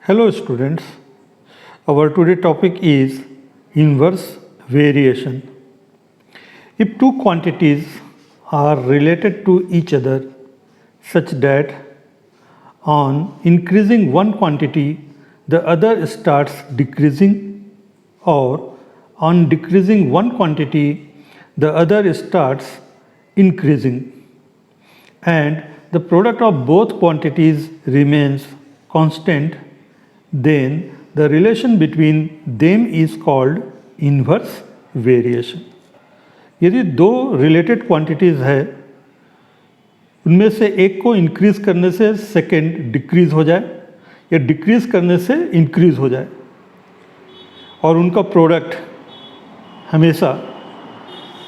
Hello students, our today topic is inverse variation. If two quantities are related to each other such that on increasing one quantity the other starts decreasing, or on decreasing one quantity the other starts increasing, and the product of both quantities remains constant, then the relation between them is called inverse variation. यदि दो related quantities है, उनमें से एक को increase करने से second decrease हो जाए या डिक्रीज करने से इंक्रीज हो जाए और उनका प्रोडक्ट हमेशा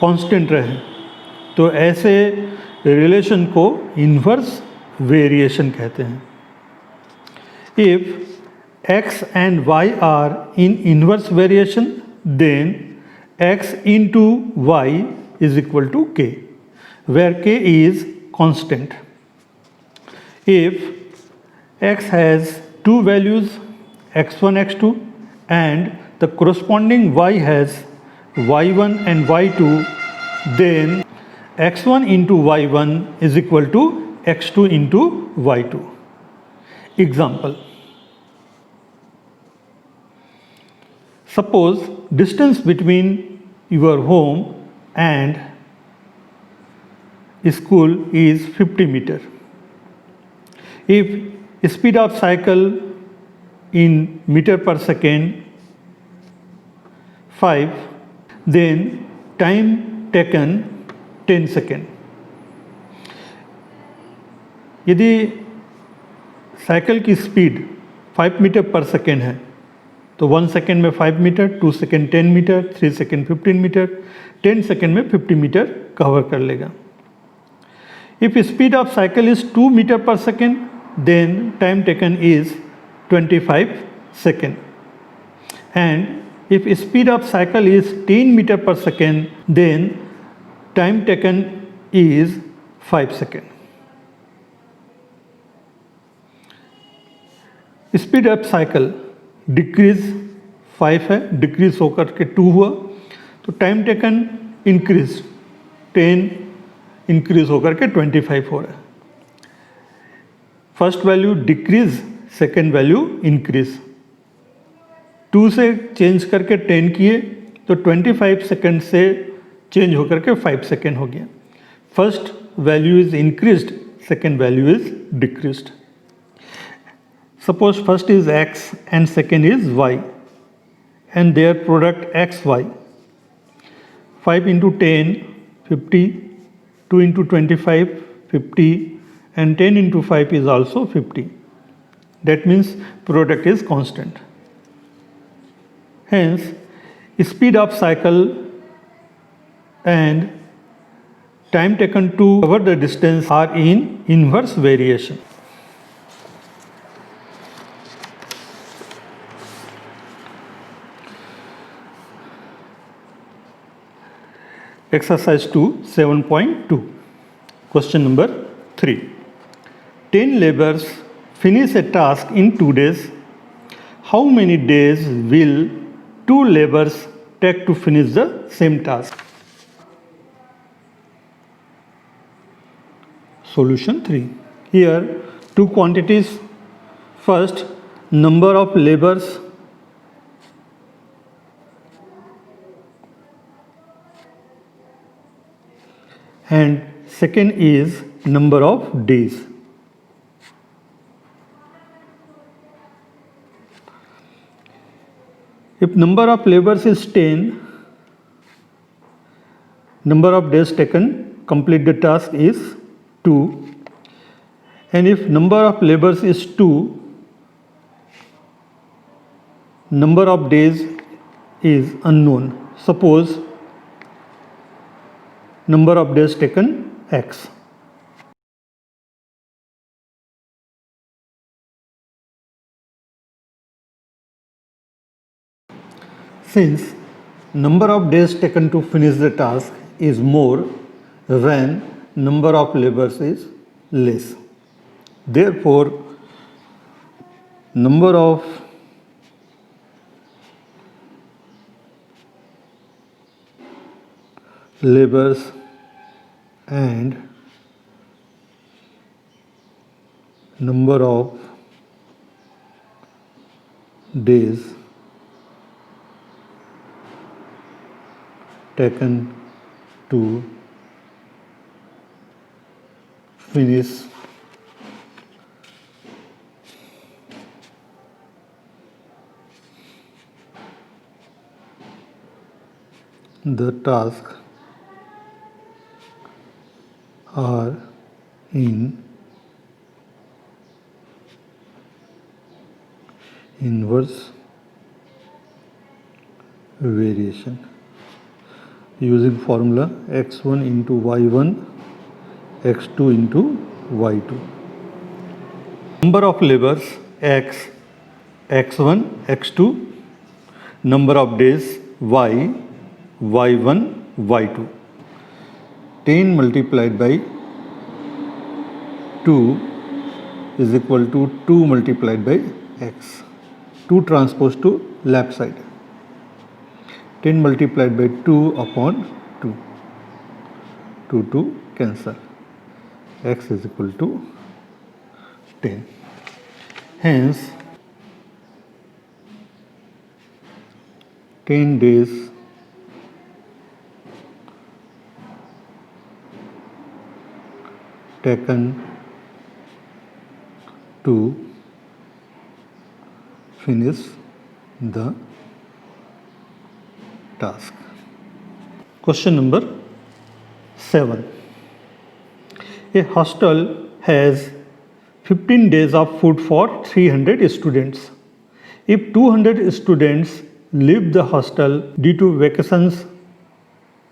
कांस्टेंट रहे, तो ऐसे रिलेशन को इन्वर्स वेरिएशन कहते हैं. If x and y are in inverse variation, then x into y is equal to k, where k is constant. If x has two values x1 x2 and the corresponding y has y1 and y2, then x1 into y1 is equal to x2 into y2. Example: suppose distance between your home and school is 50 meter. If speed of cycle in meter per second 5, then time taken 10 second. यदि cycle की speed 5 metre per second है तो 1 second में 5 metre, 2 second 10 metre, 3 second 15 metre, 10 second में 50 metre cover कर लेगा. If speed of cycle is 2 metre per second, then time taken is 25 second. And if speed of cycle is 10 metre per second, then time taken is 5 second. Speed of cycle decrease 5 है, decrease होकर के 2 हुआ, तो time taken increase 10, increase होकर के 25 हो रहा है. First value decrease, second value increase. 2 से चेंज करके 10 किए तो 25 सेकेंड से चेंज होकर के 5 सेकेंड हो गया. First value is increased, second value is decreased. Suppose first is x and second is y, and their product xy. 5 into 10, 50, 2 into 25, 50, and 10 into 5 is also 50. That means product is constant. Hence, speed of cycle and time taken to cover the distance are in inverse variation. Exercise 2, 7.2. Question number 3. 10 laborers finish a task in 2 days. How many days will 2 laborers take to finish the same task? Solution 3. Here, two quantities. First, number of laborers, and second is number of days. If number of laborers is 10, number of days taken complete the task is 2, and if number of laborers is 2, number of days is unknown. Suppose number of days taken x. Since number of days taken to finish the task is more when number of laborers is less, therefore number of labors and number of days taken to finish the task are in inverse variation using formula x1 into y1 x2 into y2. Number of labors x, x1, x2, number of days y, y1, y2. 10 multiplied by 2 is equal to 2 multiplied by x. 2 transpose to left side. 10 multiplied by 2 upon 2. 2 cancel. X is equal to 10. Hence 10 days taken to finish the task. Question number 7. A hostel has 15 days of food for 300 students. If 200 students leave the hostel due to vacations,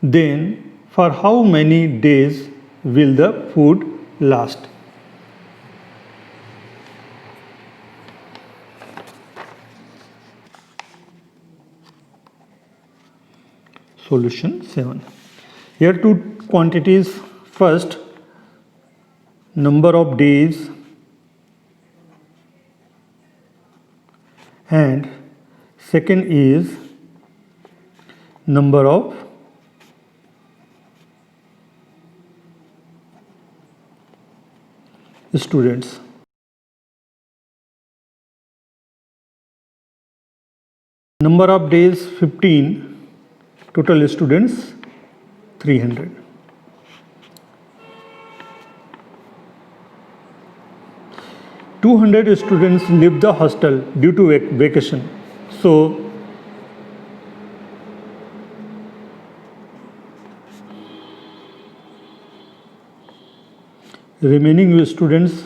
then for how many days will the food last? Solution 7. Here two quantities. First, number of days and second is number of students. Number of days 15, total students 300. $200 students leave the hostel due to vacation. So remaining students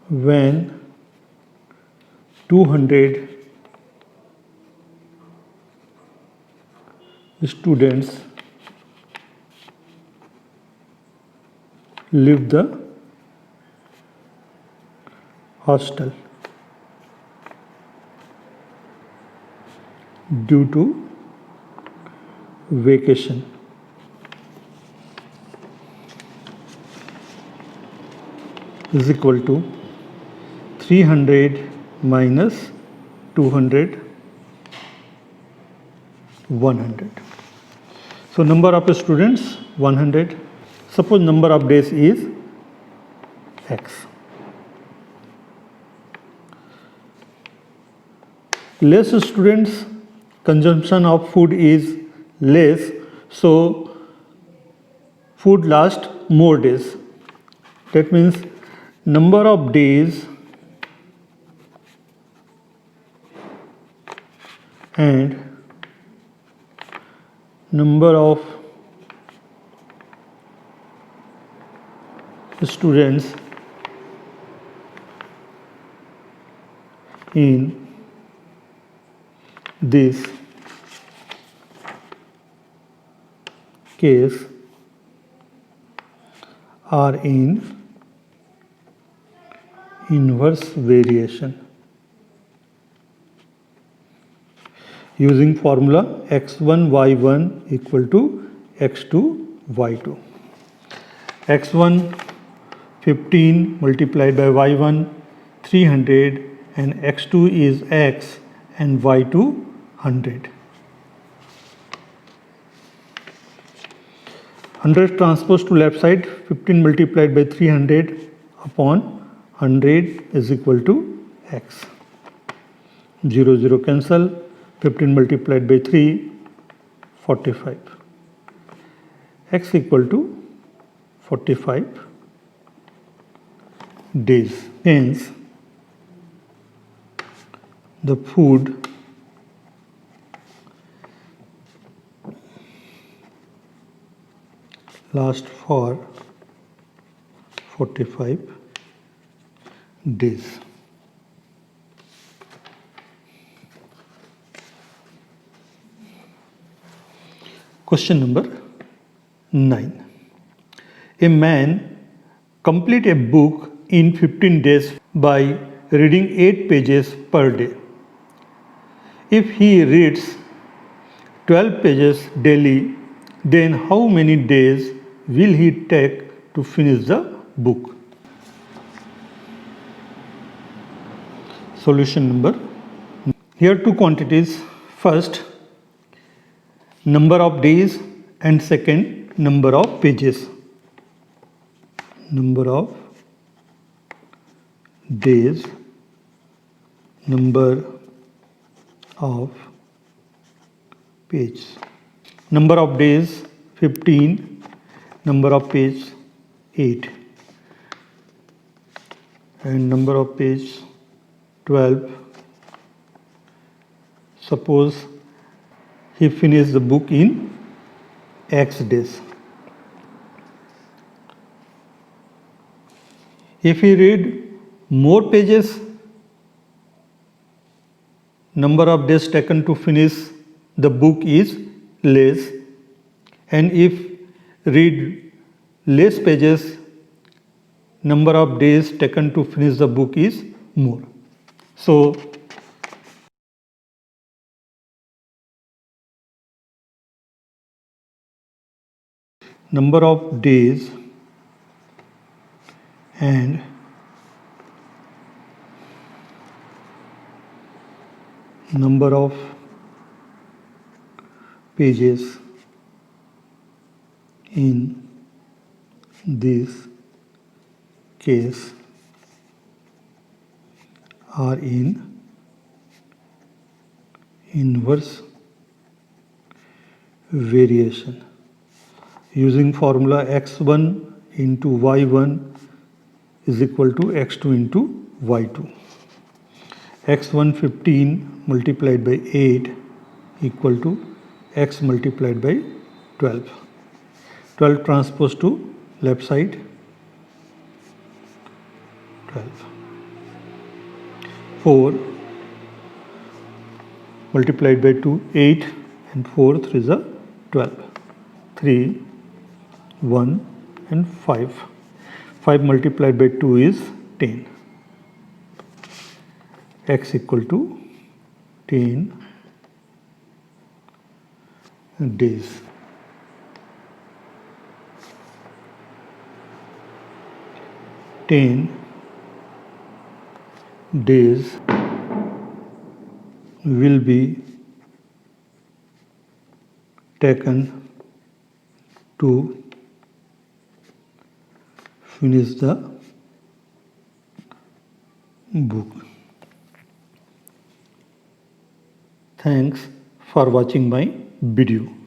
when 200 students leave the hostel due to vacation. Is equal to 300 minus 200, 100. So number of students 100. Suppose number of days is x. Less students, consumption of food is less, so food lasts more days. That means number of days and number of students in this case are in inverse variation using formula x1 y1 equal to x2 y2. x1 15 multiplied by y1 300 and x2 is x and y2 100. 100 transpose to left side, 15 multiplied by 300 upon 100 is equal to x. 0 0 cancel, 15 multiplied by 3, 45. X equal to 45 days. Hence, the food lasts for 45 days. Question number 9. A man complete a book in 15 days by reading 8 pages per day. If he reads 12 pages daily, then how many days will he take to finish the book? Solution number. Here two quantities. First, number of days, and second, number of pages. Number of days, number of pages. Number of days 15, number of pages 8, and number of pages 12. Suppose he finished the book in X days. If he read more pages, number of days taken to finish the book is less, and if read less pages, number of days taken to finish the book is more. So number of days and number of pages in this case are in inverse variation. Using formula x1 into y1 is equal to x2 into y2. x1 15 multiplied by 8 equal to x multiplied by 12. 12 transpose to left side, 12. 4 multiplied by 2, 8, and 4 3 is a 12. 3, 1 and 5. 5 multiplied by 2 is 10. X equal to 10 days. Ten days will be taken to finish the book. Thanks for watching my video.